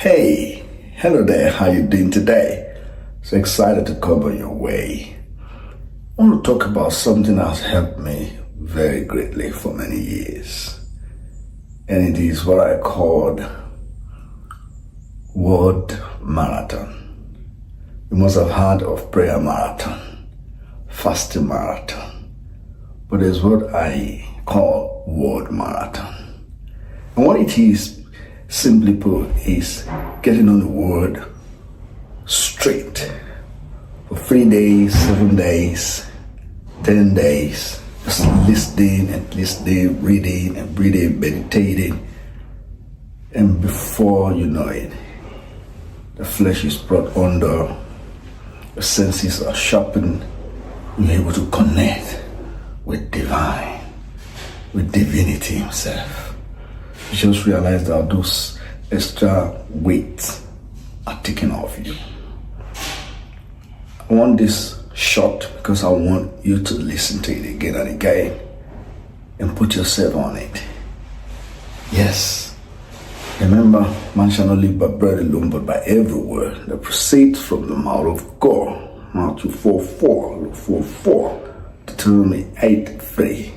Hey, hello there, how you doing today? So excited to cover your way. I want to talk about something that's helped me very greatly for many years. And it is what I called word marathon. You must have heard of prayer marathon, fasting marathon, but it's what I call word marathon. And what it is, simply put, is getting on the word straight for 3 days, 7 days, 10 days, just listening, reading and breathing, meditating. And before you know it, the flesh is brought under, the senses are sharpened, you're able to connect with divine, with divinity himself. You just realize that those extra weights are taken off you. I want this short because I want you to listen to it again and again and put yourself on it. Yes. Remember, man shall not live by bread alone, but by every word that proceeds from the mouth of God. Matthew 4:4, Deuteronomy 8:3.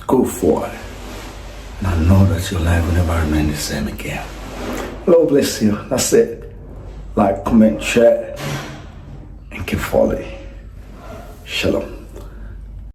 Go forward. And I know that your life will never remain the same again. Lord bless you. That's it. Like, comment, share, and keep following. Shalom.